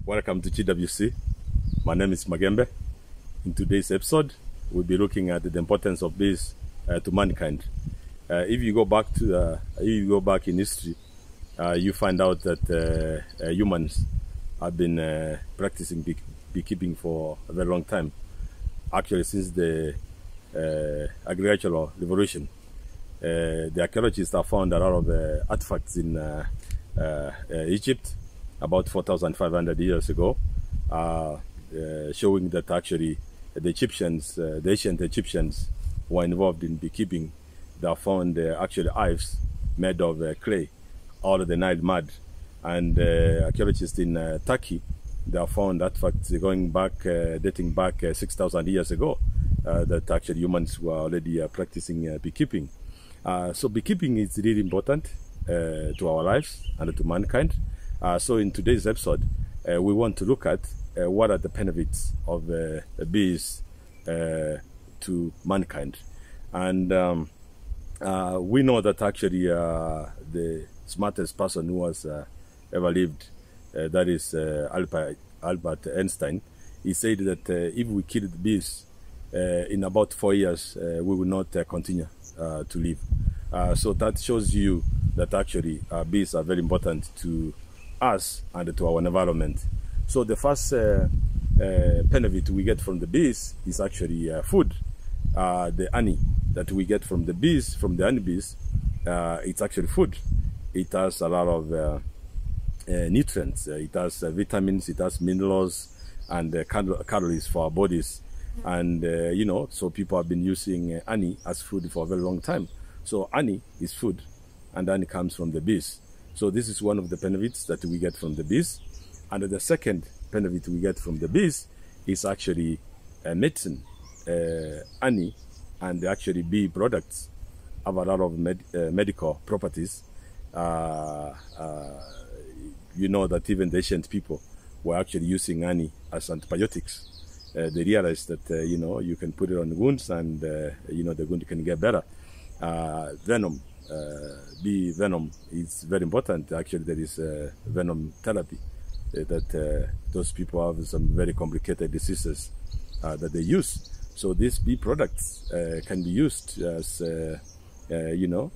Welcome to GWC. My name is Magembe. In today's episode, we'll be looking at the importance of bees to mankind. If you go back in history, you find out that humans have been practicing beekeeping for a very long time. Actually, since the agricultural revolution, the archaeologists have found a lot of artifacts in Egypt about 4,500 years ago, showing that actually the Egyptians, the ancient Egyptians, were involved in beekeeping. They found actually hives made of clay out of the Nile mud, and archaeologists in Turkey, they have found artifacts going back, dating back 6,000 years ago, that actually humans were already practicing beekeeping. So beekeeping is really important to our lives and to mankind. So in today's episode, we want to look at what are the benefits of bees to mankind. And we know that actually the smartest person who has ever lived, that is Albert Einstein, he said that if we kill the bees, in about 4 years, we will not continue to live. So that shows you that actually bees are very important to us and to our environment. So the first benefit we get from the bees is actually food. The honey that we get from the bees, from the honeybees, it's actually food. It has a lot of nutrients. It has vitamins, it has minerals, and calories for our bodies. And you know, so people have been using honey as food for a very long time. So honey is food, and honey comes from the bees. So this is one of the benefits that we get from the bees. And the second benefit we get from the bees is actually medicine. Honey and actually bee products have a lot of medical properties. You know that even the ancient people were actually using honey as antibiotics. They realized that, you know, you can put it on wounds and, you know, the wound can get better. Venom. Bee venom is very important. Actually, there is venom therapy that those people have some very complicated diseases that they use. So these bee products can be used as, you know,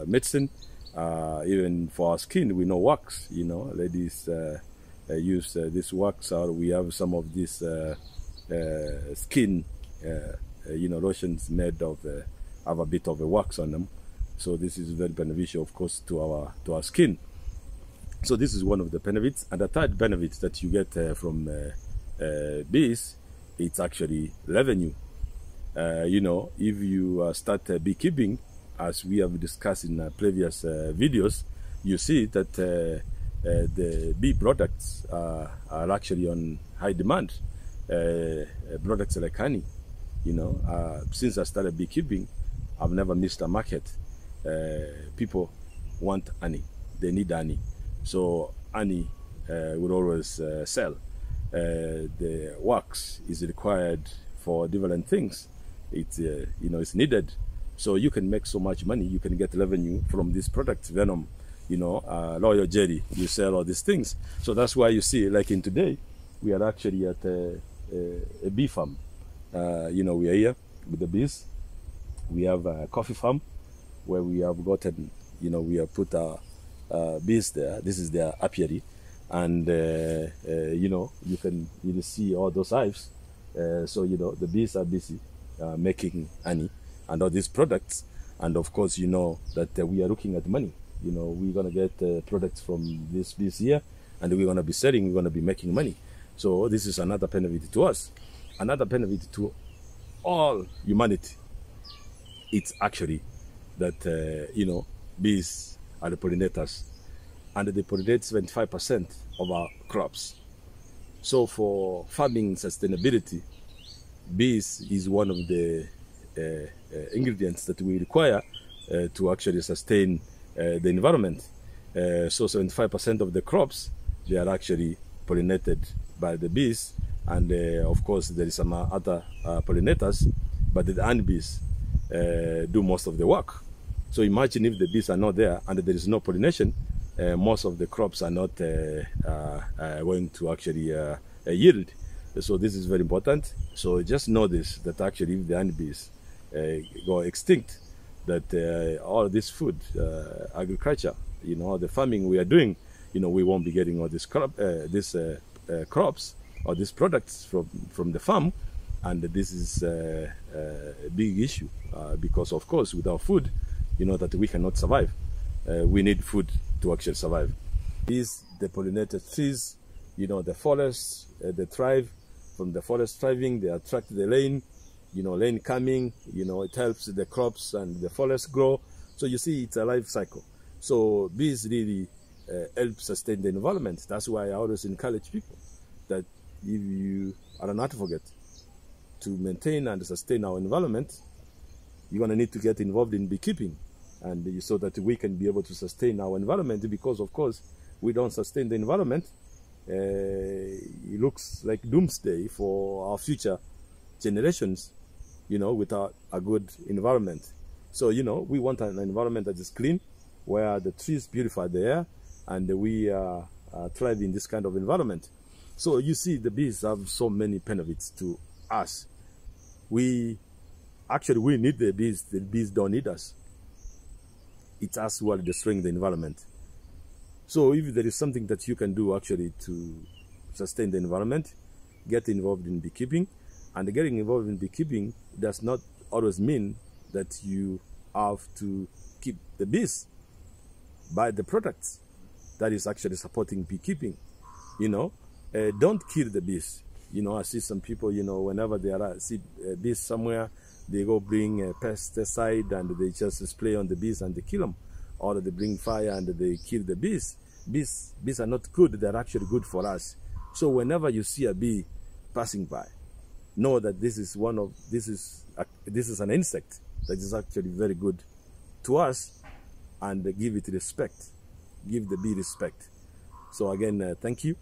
medicine. Even for our skin, we know wax. You know, ladies use this wax, or we have some of this skin, you know, lotions made of have a bit of a wax on them. So this is very beneficial, of course, to our skin. So this is one of the benefits. And the third benefit that you get from bees, it's actually revenue. You know, if you start beekeeping, as we have discussed in previous videos, you see that the bee products are actually on high demand. Products like honey, you know, since I started beekeeping, I've never missed a market. People want honey, they need honey, so honey will always sell. The wax is required for different things. It's you know, it's needed, so you can make so much money. You can get revenue from these products. Venom, you know, royal jelly, you sell all these things. So that's why you see, like in today, we are actually at a bee farm. You know, we are here with the bees. We have a coffee farm where we have gotten, you know, we have put our bees there. This is their apiary, and you know, you can see all those hives. So you know, the bees are busy making honey and all these products. And of course, you know that we are looking at money. You know, we're gonna get products from these bees here, and we're gonna be selling. We're gonna be making money. So this is another benefit to us. Another benefit to all humanity. It's actually that, you know, bees are the pollinators, and they pollinate 75% of our crops. So for farming sustainability, bees is one of the ingredients that we require to actually sustain the environment. So 75% of the crops, they are actually pollinated by the bees, and of course there is some other pollinators, but the honeybees do most of the work. So imagine if the bees are not there and there is no pollination, most of the crops are not going to actually yield. So this is very important. So just know this, that actually if the honeybees go extinct, that all this food, agriculture, the farming we are doing, we won't be getting all this crops or these products from the farm. And this is a big issue because, of course, without food, that we cannot survive. We need food to actually survive. These, the pollinated trees, the forests, they thrive. From the forest thriving, they attract the rain, rain coming, it helps the crops and the forest grow. So you see, it's a life cycle. So bees really help sustain the environment. That's why I always encourage people that if you are an advocate to maintain and sustain our environment, you're going to need to get involved in beekeeping, and so that we can be able to sustain our environment, because of course we don't sustain the environment, it looks like doomsday for our future generations, without a good environment. So, we want an environment that is clean, where the trees beautify the air, and we thrive in this kind of environment. So you see, the bees have so many benefits to us. We need the bees don't need us. It's us who are destroying the environment. So if there is something that you can do actually to sustain the environment, get involved in beekeeping. And getting involved in beekeeping does not always mean that you have to keep the bees. Buy the products that is actually supporting beekeeping. Don't kill the bees. I see some people, whenever they see bees somewhere, they go bring a pesticide and they just spray on the bees and they kill them. Or they bring fire and they kill the bees. Bees are not good, they're actually good for us. So whenever you see a bee passing by, know that this is an insect that is actually very good to us, and give it respect. Give the bee respect. So again, thank you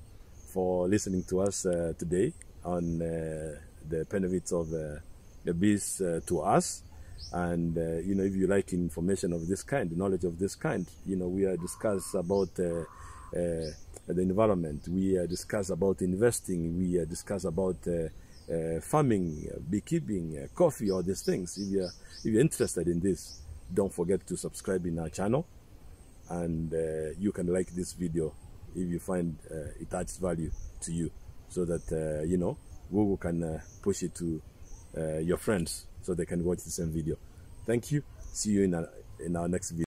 for listening to us today on the benefits of the bees to us. And if you like information of this kind, knowledge of this kind, we are discuss about the environment, we discuss about investing, we discuss about farming, beekeeping, coffee, all these things. If you're interested in this, don't forget to subscribe in our channel, and you can like this video if you find it adds value to you, so that Google can push it to your friends so they can watch the same video. Thank you. See you in our next video.